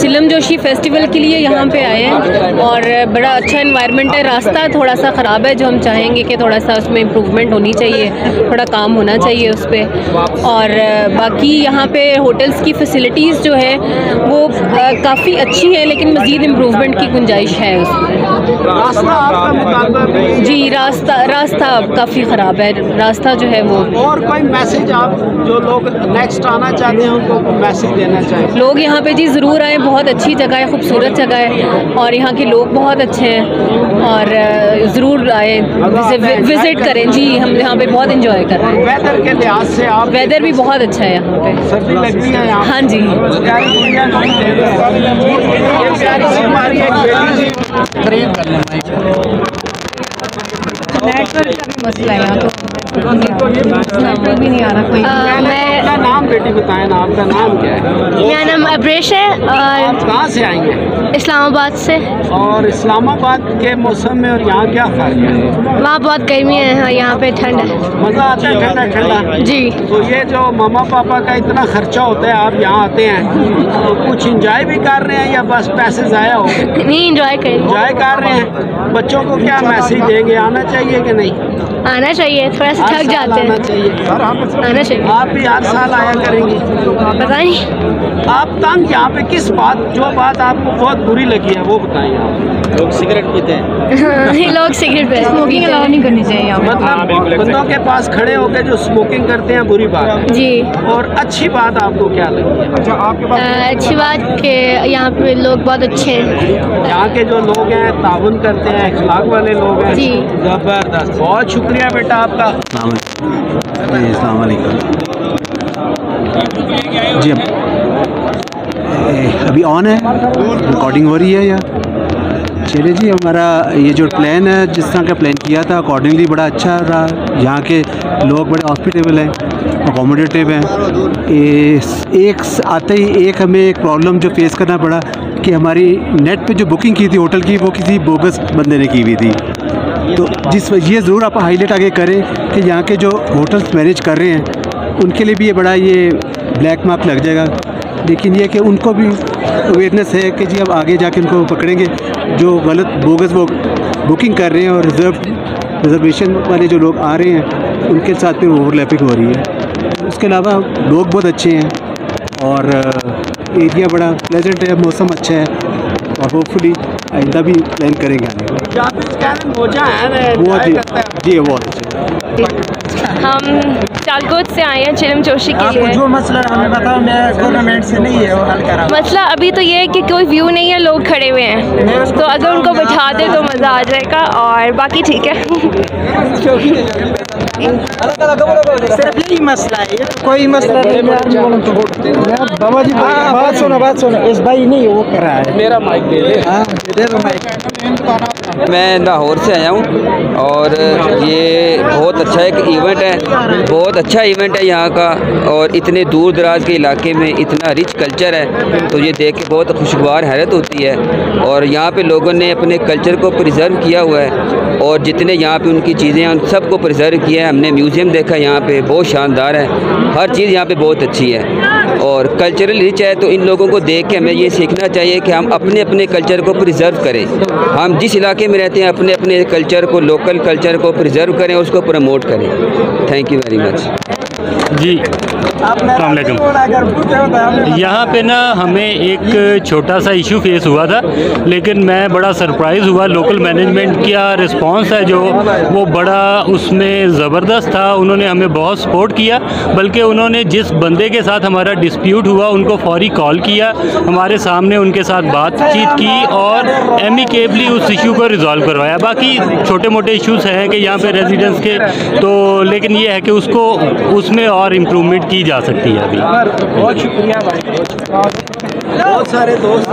चिलम जोशी फेस्टिवल के लिए यहाँ पे आए हैं और बड़ा अच्छा इन्वायरमेंट है। रास्ता थोड़ा सा ख़राब है, जो हम चाहेंगे कि थोड़ा सा उसमें इम्प्रूवमेंट होनी चाहिए, थोड़ा काम होना चाहिए उस पर। और बाकी यहाँ पे होटल्स की फैसिलिटीज़ जो है वो काफ़ी अच्छी है, लेकिन मज़ीद इम्प्रूवमेंट की गुंजाइश है उसमें। जी, रास्ता काफ़ी ख़राब है, रास्ता जो है वो। और कोई मैसेज आप जो लोग नेक्स्ट आना चाहते हैं उनको मैसेज देना चाहिए? लोग यहाँ पे जी ज़रूर आएँ, बहुत अच्छी जगह है, खूबसूरत जगह है और यहाँ के लोग बहुत अच्छे हैं और ज़रूर आए, विज़िट करें। जी, हम यहाँ पे बहुत इंजॉय कर रहे हैं। वेदर के लिहाज से आप? वेदर भी बहुत अच्छा है यहाँ पे। सर्दी लगती है यहाँ? हाँ जी। नेटवर्क का भी मसला है यहाँ तो, नेटवर्क भी नहीं आ रहा कोई। मैं नाम बेटी बताएं ना, आपका नाम क्या है? मेरा नाम अब्रेश है और आप कहाँ से आई हैं? इस्लामाबाद से। और इस्लामाबाद के मौसम में और यहाँ क्या फ़र्क है? वहाँ बहुत गर्मी है और यहाँ पे ठंड है। मज़ा आता है ठंडा ठंडा? जी। तो ये जो मामा पापा का इतना खर्चा होता है, आप यहाँ आते हैं तो कुछ इंजॉय भी कर रहे हैं या बस पैसे ज़ाया हो? नहीं, इंजॉय कर रहे हैं। बच्चों को क्या मैसेज देंगे, आना चाहिए कि नहीं? आना चाहिए, थोड़ा सा थक जाते हैं। आना चाहिए। आप भी हर साल आया करेंगी? पता नहीं। आप तंग यहाँ पे किस बात, जो बात आपको बहुत बुरी लगी है वो बताइए आप। लोग सिगरेट पीते हैं। लोग सिगरेट पीते हैं। स्मोकिंग अलाउ नहीं करनी चाहिए यहाँ। मतलब बंदों के पास खड़े होकर जो स्मोकिंग करते हैं बुरी बात है। जी। और अच्छी बात आपको क्या लगी है? अच्छा, आपके पास अच्छी बात कि यहाँ पे लोग बहुत अच्छे हैं। यहाँ के जो लोग हैं ताउन करते हैं, अखलाक वाले लोग हैं। जी। जबरदस्त, बहुत शुक्रिया बेटा आपका। अस्सलाम वालेकुम जी। अभी ऑन है, रिकॉर्डिंग हो रही है या? चलिए जी, हमारा ये जो प्लान है, जिस तरह का प्लान किया था अकॉर्डिंगली बड़ा अच्छा रहा। यहाँ के लोग बड़े हॉस्पिटेबल हैं, अकोमोडेटिव हैं। एक आते ही हमें एक प्रॉब्लम जो फेस करना पड़ा कि हमारी नेट पे जो बुकिंग की थी होटल की, वो किसी बोगस बंदे ने की हुई थी। तो ये ज़रूर आप हाईलाइट आगे करें कि यहाँ के जो होटल्स मैनेज कर रहे हैं उनके लिए भी ये बड़ा ये ब्लैक मार्क लग जाएगा। लेकिन ये कि उनको भी अवेयरनेस है कि जी अब आगे जाके उनको पकड़ेंगे जो गलत बोगस वो बुकिंग कर रहे हैं, और रिजर्वेशन वाले जो लोग आ रहे हैं उनके साथ फिर ओवरलैपिंग हो रही है। उसके अलावा लोग बहुत अच्छे हैं और एरिया बड़ा प्लेजेंट है, मौसम अच्छा है और होपफुली आइंदा भी प्लान करेंगे आने का। जी बहुत अच्छा। हम चालकोट से आए हैं चिलम जोशी के लिए। जो मसला हमें बताओ, मैं गवर्नमेंट से नहीं है वो हल करा। मसला अभी तो ये है कि कोई व्यू नहीं है, लोग खड़े हुए हैं, तो अगर उनको बैठा दे तो मज़ा आ जाएगा और बाकी ठीक है। सिर्फ यही मसला है, ये तो कोई मसला नहीं है। बाबा जी बात सुनो, इस भाई नहीं वो कर रहा है। मेरा माइक दे दो माइक। मैं लाहौर से आया हूँ और ये बहुत अच्छा एक इवेंट है, बहुत अच्छा इवेंट है यहाँ का। और इतने दूर दराज के इलाके में इतना रिच कल्चर है, तो ये देख के बहुत खुशगवार हैरत होती है। और यहाँ पे लोगों ने अपने कल्चर को प्रिजर्व किया हुआ है और जितने यहाँ पे उनकी चीज़ें हैं उन सबको प्रिजर्व किया है। हमने म्यूज़ियम देखा यहाँ पे, बहुत शानदार है, हर चीज़ यहाँ पे बहुत अच्छी है और कल्चरल रिच है। तो इन लोगों को देख के हमें ये सीखना चाहिए कि हम अपने अपने कल्चर को प्रिजर्व करें। हम जिस इलाके में रहते हैं अपने अपने कल्चर को, लोकल कल्चर को प्रिजर्व करें, उसको प्रमोट करें। Thank you very much. जी, अस्सलाम वालेकुम। यहाँ पे ना हमें एक छोटा सा इशू फेस हुआ था, लेकिन मैं बड़ा सरप्राइज़ हुआ। लोकल मैनेजमेंट का रिस्पांस है जो वो बड़ा उसमें ज़बरदस्त था। उन्होंने हमें बहुत सपोर्ट किया, बल्कि उन्होंने जिस बंदे के साथ हमारा डिस्प्यूट हुआ उनको फौरी कॉल किया, हमारे सामने उनके साथ बातचीत की और एमिकेबली उस इशू को रिज़ॉल्व करवाया। बाकी छोटे मोटे इश्यूज़ हैं कि यहाँ पे रेजिडेंट्स के, तो लेकिन ये है कि उसको उसमें और इम्प्रूवमेंट की जा सकती है अभी। बहुत शुक्रिया भाई, बहुत सारे दोस्त